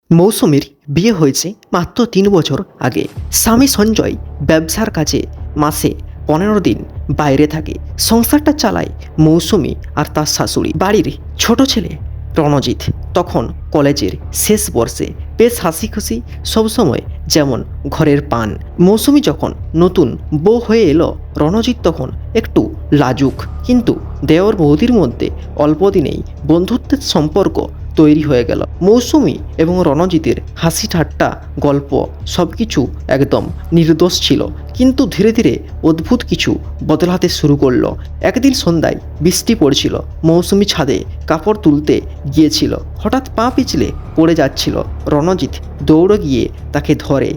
মৌসুমীর বিয়ে হয়েছে মাত্র ৩ বছর আগে। স্বামী সঞ্জয় ব্যবসার কাজে মাসে ১৫ দিন বাইরে থাকে। সংসারটা চালায় মৌসুমী আর তার শাশুড়ি। বাড়ির ছোট ছেলে রণজিৎ তখন কলেজের শেষ বর্ষে, বেশ হাসি খুশি সবসময় যেমন ঘরের পান। মৌসুমী যখন নতুন বউ হয়ে এলো, রণজিৎ তখন একটু লাজুক, কিন্তু দেওর বৌদির মধ্যে অল্প দিনেই বন্ধুত্বের সম্পর্ক তৈরি হয়ে গেল। মৌসুমী এবং রণজিতের হাসি ঠাট্টা গল্প সব কিছু একদম নির্দোষ ছিল, কিন্তু ধীরে ধীরে অদ্ভুত কিছু বদলাতে শুরু করলো। একদিন সন্ধ্যায় বৃষ্টি পড়ছিল। মৌসুমী ছাদে কাপড় তুলতে গিয়েছিল, হঠাৎ পা পিছলে পড়ে যাচ্ছিল। রণজিৎ দৌড়ে গিয়ে তাকে ধরে।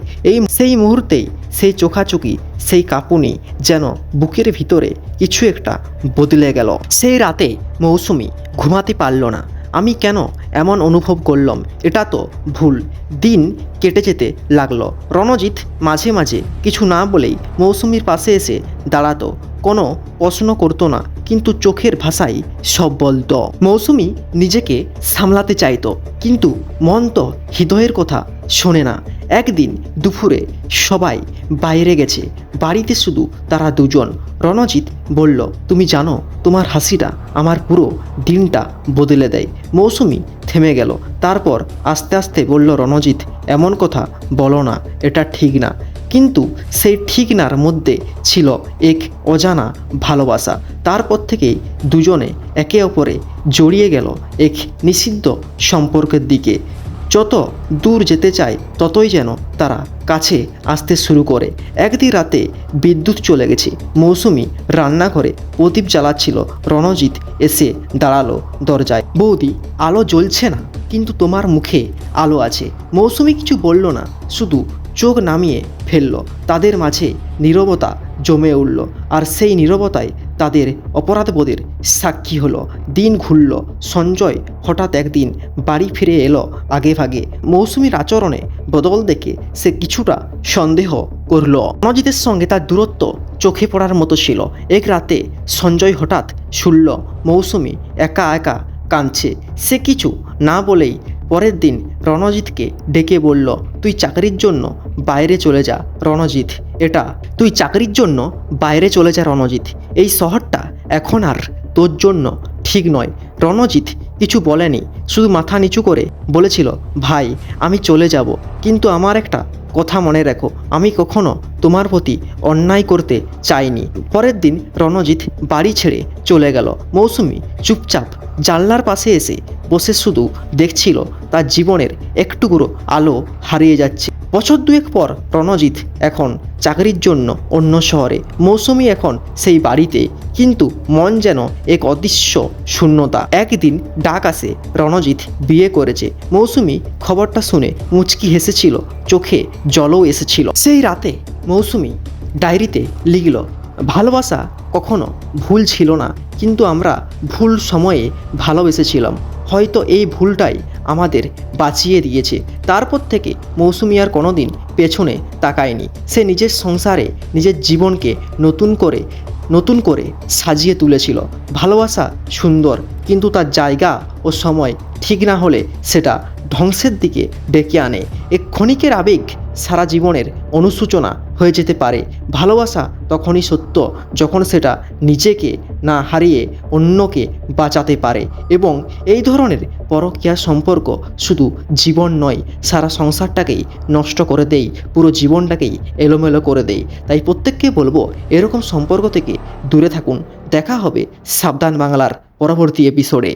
সেই মুহূর্তেই সেই চোখাচোখি, সেই কাঁপুনি, যেন বুকের ভিতরে কিছু একটা বদলে গেল। সেই রাতে মৌসুমী ঘুমাতে পারল না। আমি কেন এমন অনুভব করলাম, এটা তো ভুল। দিন কেটে যেতে লাগলো। রণজিৎ মাঝে মাঝে কিছু না বলেই মৌসুমীর পাশে এসে দাঁড়াতো, কোনো প্রশ্ন করতো না, কিন্তু চোখের ভাষায় সব বলতো। মৌসুমী নিজেকে সামলাতে চাইতো, কিন্তু মন তো হৃদয়ের কথা শোনে না। একদিন দুপুরে সবাই বাইরে গেছে, বাড়িতে শুধু তারা দুজন। রণজিৎ বলল, তুমি জানো, তোমার হাসিটা আমার পুরো দিনটা বদলে দেয়। মৌসুমী থেমে গেল, তারপর আস্তে আস্তে বলল, রণজিৎ, এমন কথা বলো না, এটা ঠিক না। কিন্তু সেই ঠিক নার মধ্যে ছিল এক অজানা ভালোবাসা। তারপর থেকেই দুজনে একে অপরে জড়িয়ে গেল এক নিষিদ্ধ সম্পর্কের দিকে। যত দূর যেতে চায় ততই যেন তারা কাছে আসতে শুরু করে। একদিন রাতে বিদ্যুৎ চলে গেছে। মৌসুমী রান্নাঘরে প্রদীপ জ্বালাচ্ছিল। রণজিৎ এসে দাঁড়ালো দরজায়। বৌদি, আলো জ্বলছে না, কিন্তু তোমার মুখে আলো আছে। মৌসুমী কিছু বলল না, শুধু চোখ নামিয়ে ফেলল। তাদের মাঝে নীরবতা জমে উঠল, আর সেই নীরবতায় তাদের অপরাধবোধের সাক্ষী হলো। দিন ঘুরল। সঞ্জয় হঠাৎ একদিন বাড়ি ফিরে এলো আগে ভাগে। মৌসুমীর আচরণে বদল দেখে সে কিছুটা সন্দেহ করল। রণজিতের সঙ্গে তার দূরত্ব চোখে পড়ার মতো ছিল। এক রাতে সঞ্জয় হঠাৎ শুনল মৌসুমী একা একা কাঁদছে। সে কিছু না বলেই পরের দিন রণজিৎকে ডেকে বলল, তুই চাকরির জন্য বাইরে চলে যা রণজিৎ। তুই চাকরির জন্য বাইরে চলে যা রণজিৎ। এই শহরটা এখন আর তোর জন্য ঠিক নয়। রণজিৎ কিছু বলেনি, শুধু মাথা নিচু করে বলেছিল, ভাই, আমি চলে যাব, কিন্তু আমার একটা কথা মনে রাখো, আমি কখনো তোমার প্রতি অন্যায় করতে চাইনি। পরের দিন রণজিৎ বাড়ি ছেড়ে চলে গেল। মৌসুমী চুপচাপ জানলার পাশে এসে বসে শুধু দেখছিল তার জীবনের একটুকুরো আলো হারিয়ে যাচ্ছে। বছর দুয়েক পর রণজিৎ এখন চাকরির জন্য অন্য শহরে। মৌসুমী এখন সেই বাড়িতে, কিন্তু মন যেন এক অদৃশ্য শূন্যতা। একদিন ডাক আসে, রণজিৎ বিয়ে করেছে। মৌসুমী খবরটা শুনে মুচকি হেসেছিল, চোখে জলও এসেছিল। সেই রাতে মৌসুমী ডায়েরিতে লিখল, ভালোবাসা কখনো ভুল ছিল না, কিন্তু আমরা ভুল সময়ে ভালোবেসেছিলাম। হয়তো এই ভুলটাই আমাদের বাঁচিয়ে দিয়েছে। তারপর থেকে মৌসুমী আর কোনোদিন পেছনে তাকায়নি। সে নিজের সংসারে নিজের জীবনকে নতুন করে সাজিয়ে তুলেছিল। ভালোবাসা সুন্দর, কিন্তু তার জায়গা ও সময় ঠিক না হলে সেটা ধ্বংসের দিকে ডেকে আনে। এক ক্ষণিকের আবেগ সারা জীবনের অনুশোচনা হয়ে যেতে পারে। ভালোবাসা তখনই সত্য যখন সেটা নিজেকে না হারিয়ে অন্যকে বাঁচাতে পারে। এবং এই ধরনের পরকীয়া সম্পর্ক শুধু জীবন নয়, সারা সংসারটাকেই নষ্ট করে দেয়, পুরো জীবনটাকেই এলোমেলো করে দেয়। তাই প্রত্যেককে বলবো, এরকম সম্পর্ক থেকে দূরে থাকুন। দেখা হবে সাবধান বাংলার পরবর্তী এপিসোডে।